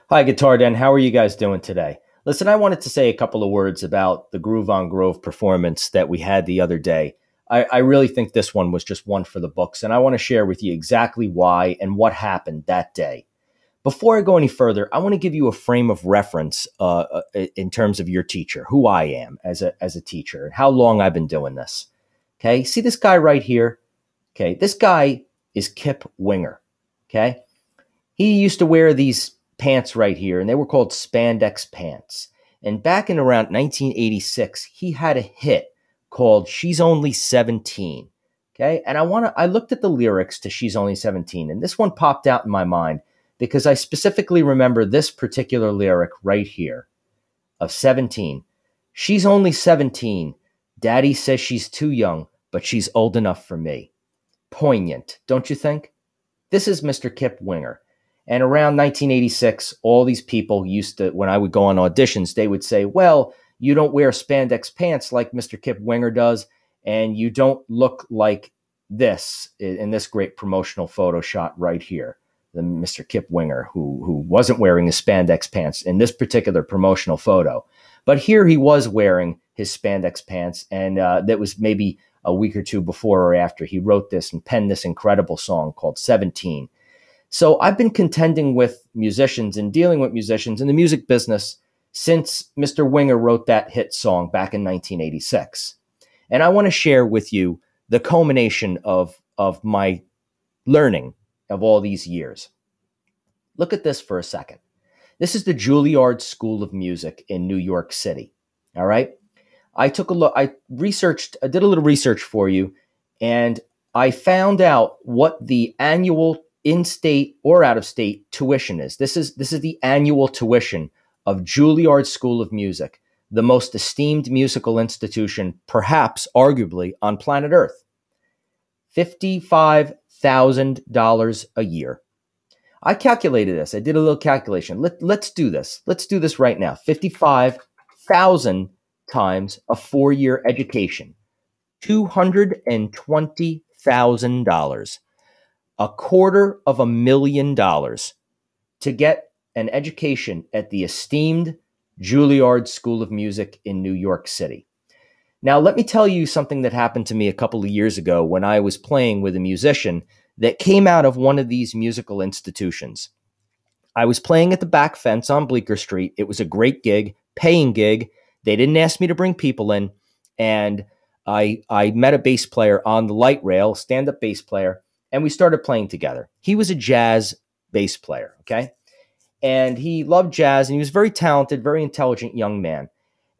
Hi, Guitar Den. How are you guys doing today? Listen, I wanted to say a couple of words about the Groove on Grove performance that we had the other day. I really think this one was just one for the books, and I want to share with you exactly why and what happened that day. Before I go any further, I want to give you a frame of reference in terms of your teacher, who I am as a teacher, and how long I've been doing this. Okay, see this guy right here? Okay, this guy is Kip Winger. Okay, he used to wear these pants right here, and they were called spandex pants. And back in around 1986, he had a hit called She's Only 17. Okay. And I looked at the lyrics to She's Only 17, and this one popped out in my mind because I specifically remember this particular lyric right here of 17. She's only 17. Daddy says she's too young, but she's old enough for me. Poignant, don't you think? This is Mr. Kip Winger. And around 1986, all these people used to, when I would go on auditions, they would say, well, you don't wear spandex pants like Mr. Kip Winger does, and you don't look like this in this great promotional photo shot right here. The Mr. Kip Winger, who wasn't wearing his spandex pants in this particular promotional photo. But here he was wearing his spandex pants, and that was maybe a week or two before or after he wrote this and penned this incredible song called 17. So I've been contending with musicians and dealing with musicians in the music business since Mr. Winger wrote that hit song back in 1986. And I want to share with you the culmination of my learning of all these years. Look at this for a second. This is the Juilliard School of Music in New York City. All right. I took a look, I did a little research for you, and I found out what the annual in-state or out-of-state tuition is. This is the annual tuition of Juilliard School of Music, the most esteemed musical institution, perhaps arguably on planet Earth. $55,000 a year. I calculated this. I did a little calculation. Let's do this. Let's do this right now. 55,000 times a 4-year education. $220,000. $250,000 to get an education at the esteemed Juilliard School of Music in New York City. Now, let me tell you something that happened to me a couple of years ago when I was playing with a musician that came out of one of these musical institutions. I was playing at the back fence on Bleecker Street. It was a great gig, paying gig. They didn't ask me to bring people in. And I met a bass player on the light rail, stand-up bass player, and we started playing together. He was a jazz bass player, okay? And he loved jazz, and he was very talented, very intelligent young man.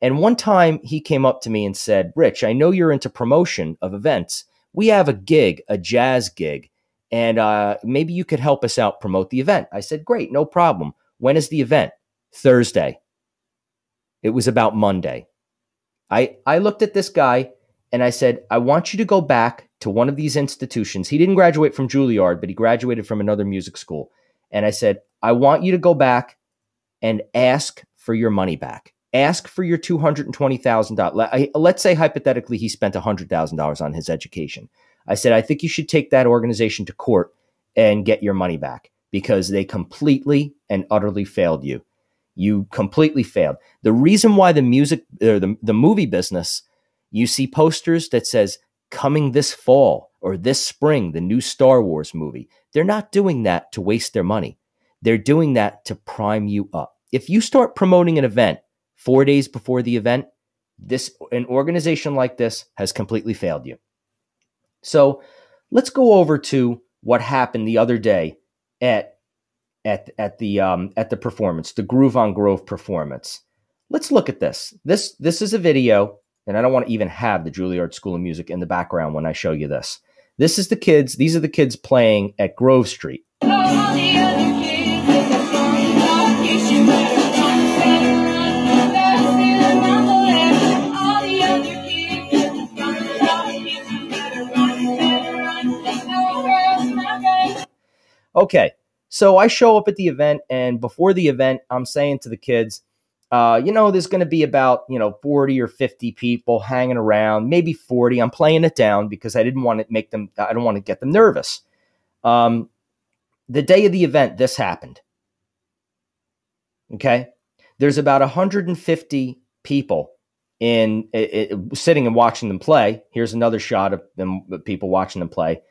And one time he came up to me and said, Rich, I know you're into promotion of events. We have a gig, a jazz gig, and maybe you could help us out promote the event. I said, great, no problem. When is the event? Thursday. It was about Monday. I looked at this guy and I said, I want you to go back to one of these institutions. He didn't graduate from Juilliard, but he graduated from another music school. And I said, I want you to go back and ask for your money back. Ask for your $220,000. Let's say hypothetically he spent $100,000 on his education. I said, I think you should take that organization to court and get your money back because they completely and utterly failed you. You completely failed. The reason why the movie business, you see posters that says coming this fall or this spring, the new Star Wars movie, they're not doing that to waste their money. They're doing that to prime you up. If you start promoting an event 4 days before the event, an organization like this has completely failed you. So let's go over to what happened the other day at the performance, the Groove on Grove performance. Let's look at this. This is a video, and I don't want to even have the Juilliard School of Music in the background when I show you this. These are the kids playing at Grove Street. Okay, so I show up at the event, and before the event, I'm saying to the kids, there's going to be about, 40 or 50 people hanging around, maybe 40. I'm playing it down because I don't want to get them nervous. The day of the event, this happened. Okay. There's about 150 people in sitting and watching them play. Here's another shot of them, people watching them play.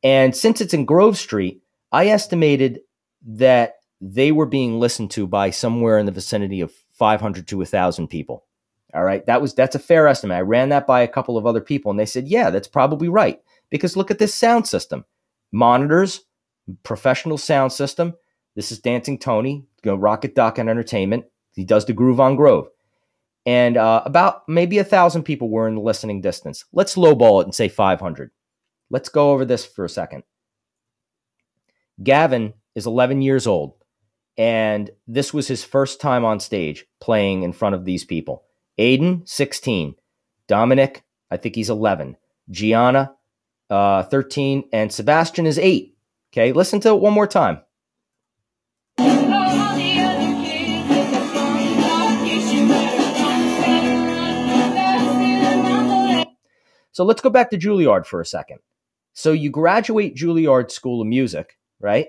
And since it's in Grove Street, I estimated that they were being listened to by somewhere in the vicinity of 500 to 1,000 people. All right. That's a fair estimate. I ran that by a couple of other people and they said, yeah, that's probably right. Because look at this sound system. Monitors, professional sound system. This is Dancing Tony, Rocket Duck and Entertainment. He does the Groove on Grove. And about maybe 1,000 people were in the listening distance. Let's lowball it and say 500. Let's go over this for a second. Gavin is 11 years old, and this was his first time on stage playing in front of these people. Aiden, 16. Dominic, I think he's 11. Gianna, 13. And Sebastian is 8. Okay, listen to it one more time. So let's go back to Juilliard for a second. So you graduate Juilliard School of Music, right?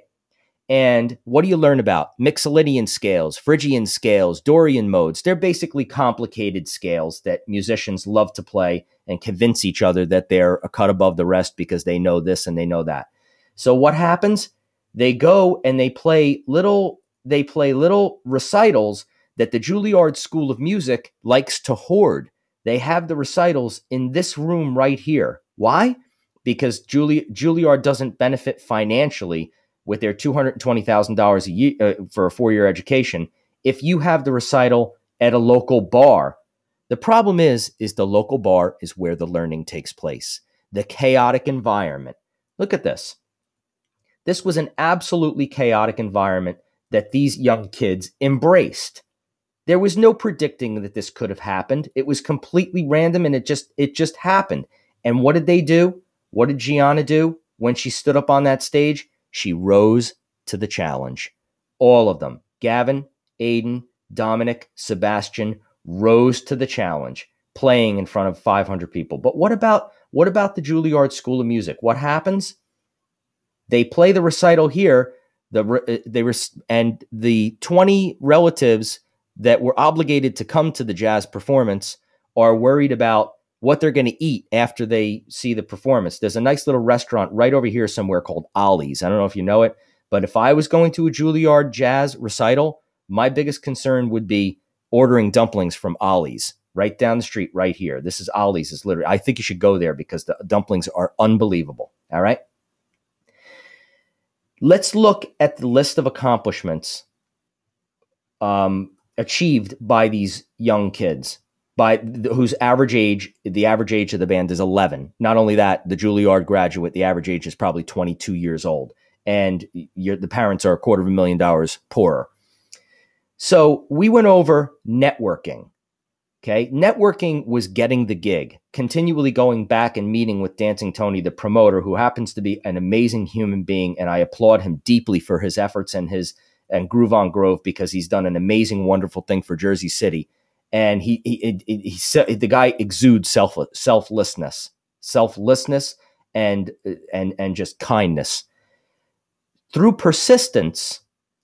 And what do you learn about? Mixolydian scales, Phrygian scales, Dorian modes. They're basically complicated scales that musicians love to play and convince each other that they're a cut above the rest because they know this and they know that. So what happens? They go and they play little recitals that the Juilliard School of Music likes to hoard. They have the recitals in this room right here. Why? Because Juilliard doesn't benefit financially with their $220,000 a year for a 4-year education if you have the recital at a local bar. The problem is the local bar is where the learning takes place. The chaotic environment. Look at this. This was an absolutely chaotic environment that these young kids embraced. There was no predicting that this could have happened. It was completely random and it just happened. And what did they do? What did Gianna do when she stood up on that stage? She rose to the challenge. All of them, Gavin, Aiden, Dominic, Sebastian, rose to the challenge, playing in front of 500 people. But what about the Juilliard School of Music? What happens? They play the recital here, and the 20 relatives that were obligated to come to the jazz performance are worried about what they're going to eat after they see the performance. There's a nice little restaurant right over here somewhere called Ollie's. I don't know if you know it, but if I was going to a Juilliard jazz recital, my biggest concern would be ordering dumplings from Ollie's right down the street right here. This is Ollie's. Is literally, I think you should go there because the dumplings are unbelievable. All right. Let's look at the list of accomplishments achieved by these young kids, whose average age, the average age of the band is 11. Not only that, the Juilliard graduate, the average age is probably 22 years old, and the parents are $250,000 poorer. So we went over networking. Okay, networking was getting the gig, continually going back and meeting with Dancing Tony, the promoter, who happens to be an amazing human being, and I applaud him deeply for his efforts and Groove on Grove, because he's done an amazing, wonderful thing for Jersey City. And the guy exudes selflessness, and just kindness. Through persistence,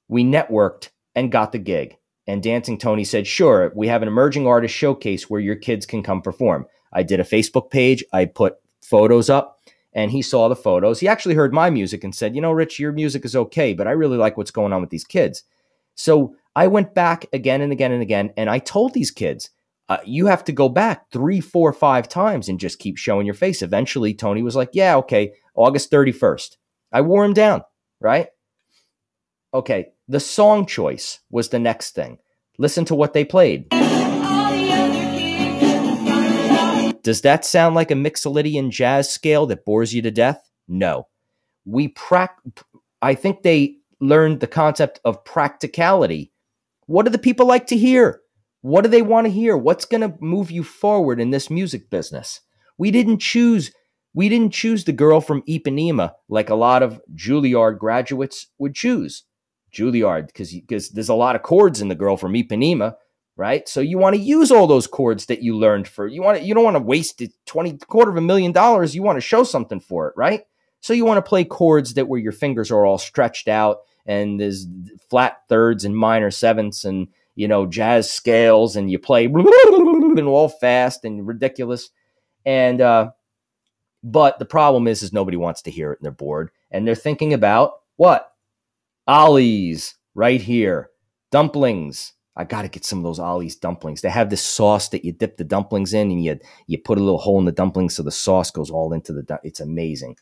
we networked and got the gig. And Dancing Tony said, sure, we have an emerging artist showcase where your kids can come perform. I did a Facebook page. I put photos up, and he saw the photos. He actually heard my music and said, Rich, your music is okay, but I really like what's going on with these kids. So I went back again and again and again, and I told these kids, you have to go back 3, 4, 5 times and just keep showing your face. Eventually, Tony was like, yeah, okay, August 31st. I wore him down, right? Okay, the song choice was the next thing. Listen to what they played. Does that sound like a Mixolydian jazz scale that bores you to death? No. I think they learned the concept of practicality. What do the people like to hear? What do they want to hear? What's going to move you forward in this music business? We didn't choose the girl from Ipanema like a lot of Juilliard graduates would choose. Juilliard, because there's a lot of chords in the girl from Ipanema, right? So you want to use all those chords that you learned you don't want to waste $250,000. You want to show something for it, right? So you want to play chords where your fingers are all stretched out and there's flat thirds and minor sevenths and, jazz scales, and you play and all fast and ridiculous. And, but the problem is nobody wants to hear it, and they're bored, and they're thinking about what? Ollie's right here. Dumplings. I got to get some of those Ollie's dumplings. They have this sauce that you dip the dumplings in, and you put a little hole in the dumplings so the sauce goes all into it's amazing.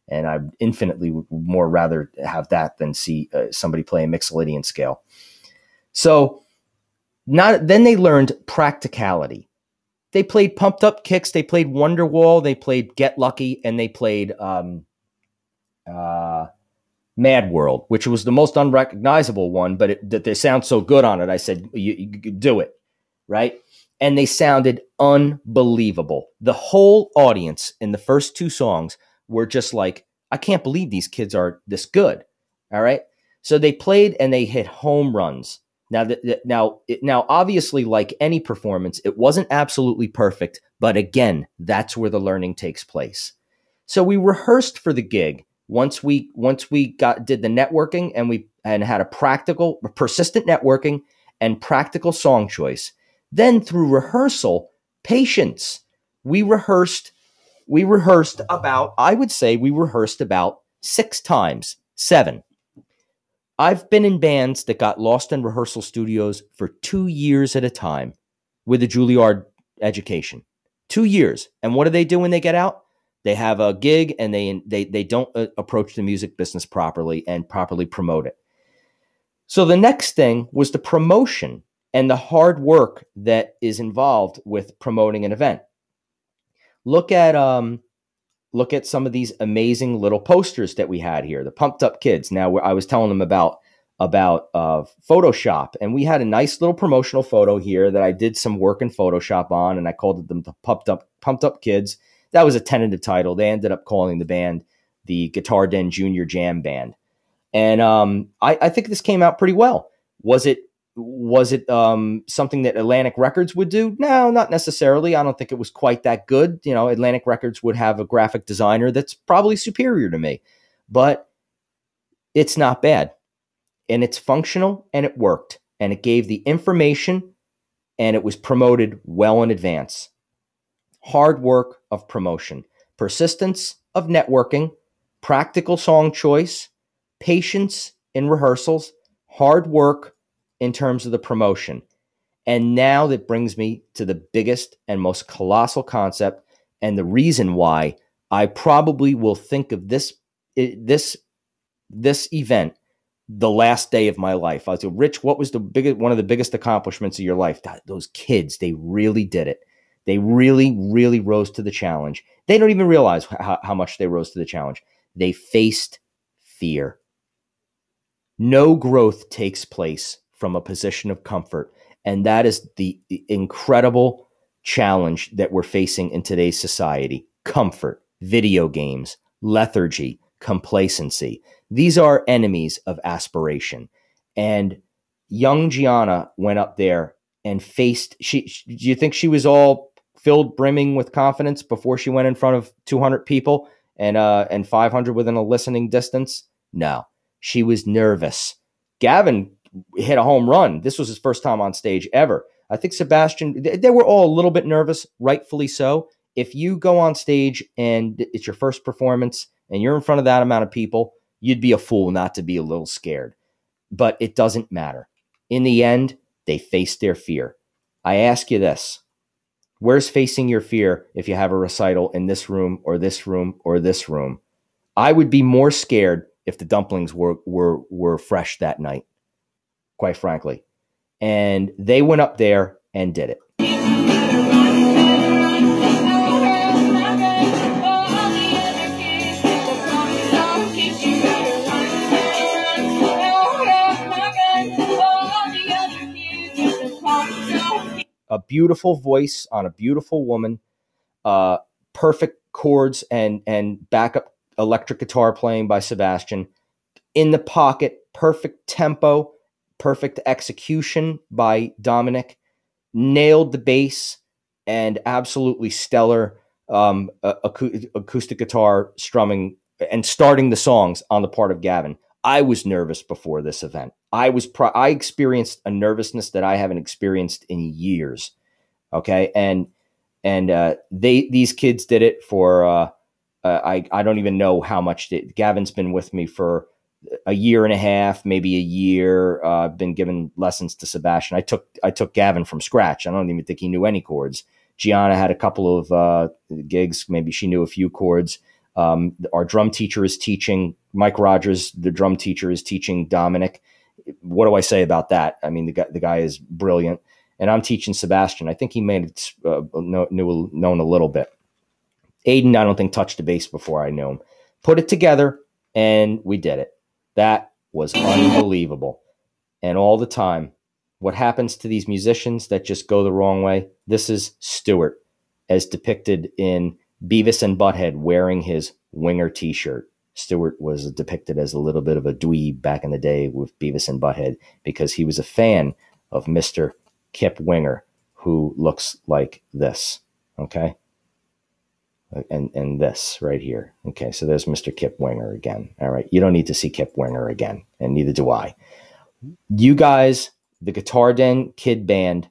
And I infinitely would more rather have that than see somebody play a Mixolydian scale. So then they learned practicality. They played Pumped Up Kicks, they played Wonderwall, they played Get Lucky, and they played Mad World, which was the most unrecognizable one, but they sound so good on it. I said, you do it, right? And they sounded unbelievable. The whole audience in the first two songs were just like, I can't believe these kids are this good. All right. So they played and they hit home runs. Now, obviously, like any performance, it wasn't absolutely perfect, but again, that's where the learning takes place. So we rehearsed for the gig. Once we did the networking and had a persistent networking and practical song choice. Then through rehearsal, patience. We rehearsed about 6 times, 7. I've been in bands that got lost in rehearsal studios for 2 years at a time with a Juilliard education. 2 years. And what do they do when they get out? They have a gig and they don't approach the music business properly and properly promote it. So the next thing was the promotion and the hard work that is involved with promoting an event. Look at some of these amazing little posters that we had here, the Pumped Up Kids. Now, I was telling them about Photoshop, and we had a nice little promotional photo here that I did some work in Photoshop on, and I called them the Pumped Up Kids. That was a tentative title. They ended up calling the band the Guitar Den Junior Jam Band, and I think this came out pretty well. Was it something that Atlantic Records would do? No, not necessarily. I don't think it was quite that good. Atlantic Records would have a graphic designer that's probably superior to me, but it's not bad. And it's functional, and it worked, and it gave the information, and it was promoted well in advance. Hard work of promotion, persistence of networking, practical song choice, patience in rehearsals, hard work in terms of the promotion. And now that brings me to the biggest and most colossal concept, and the reason why I probably will think of this event the last day of my life. I said, Rich, what was one of the biggest accomplishments of your life? Those kids, they really did it. They really, really rose to the challenge. They don't even realize how much they rose to the challenge. They faced fear. No growth takes place from a position of comfort. And that is the incredible challenge that we're facing in today's society. Comfort, video games, lethargy, complacency. These are enemies of aspiration. And young Gianna went up there and faced, do you think she was all filled brimming with confidence before she went in front of 200 people and 500 within a listening distance? No, she was nervous. Gavin hit a home run. This was his first time on stage ever. I think Sebastian, they were all a little bit nervous, rightfully so. If you go on stage and it's your first performance and you're in front of that amount of people, you'd be a fool not to be a little scared. But it doesn't matter. In the end, they faced their fear. I ask you this. Where's facing your fear if you have a recital in this room or this room or this room? I would be more scared if the dumplings were fresh that night, quite frankly. And they went up there and did it. A beautiful voice on a beautiful woman, perfect chords and backup electric guitar playing by Sebastian. In the pocket, perfect tempo, perfect execution by Dominic. Nailed the bass and absolutely stellar acoustic guitar strumming and starting the songs on the part of Gavin. I was nervous before this event. I experienced a nervousness that I haven't experienced in years. Okay, and these kids did it for I don't even know how much. Gavin's been with me for a year and a half, maybe a year. Been giving lessons to Sebastian. I took Gavin from scratch. I don't even think he knew any chords. Gianna had a couple of gigs. Maybe she knew a few chords. Our drum teacher is teaching. Mike Rogers, the drum teacher, is teaching Dominic. What do I say about that? I mean, the guy is brilliant. And I'm teaching Sebastian. I think he may have known a little bit. Aiden, I don't think, touched the bass before I knew him. Put it together, and we did it. That was unbelievable. And all the time, what happens to these musicians that just go the wrong way? This is Stuart, as depicted in Beavis and Butthead wearing his Winger t-shirt. Stuart was depicted as a little bit of a dweeb back in the day with Beavis and Butthead because he was a fan of Mr. Kip Winger, who looks like this, okay? And this right here. Okay, so there's Mr. Kip Winger again. All right, you don't need to see Kip Winger again, and neither do I. You guys, the Guitar Den Kid Band,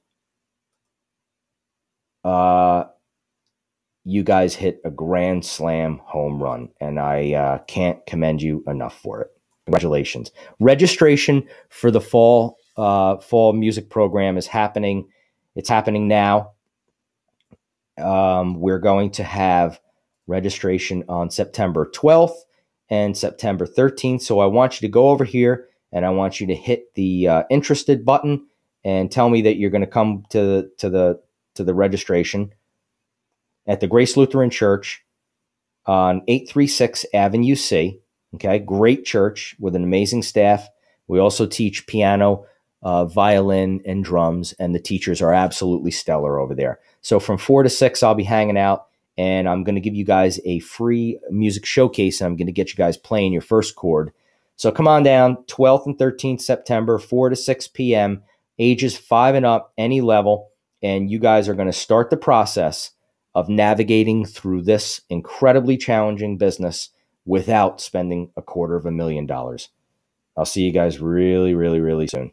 you guys hit a grand slam home run, and I can't commend you enough for it. Congratulations. Registration for the fall music program is happening. It's happening now. We're going to have registration on September 12th and September 13th. So I want you to go over here and I want you to hit the interested button and tell me that you're going to come to the registration at the Grace Lutheran Church on 836 Avenue C. Okay, great church with an amazing staff. We also teach piano, violin, and drums, and the teachers are absolutely stellar over there. So from 4 to 6, I'll be hanging out, and I'm going to give you guys a free music showcase, and I'm going to get you guys playing your first chord. So come on down, 12th and 13th September, 4 to 6 p.m., ages 5 and up, any level, and you guys are going to start the process of navigating through this incredibly challenging business without spending $250,000. I'll see you guys really, really, really soon.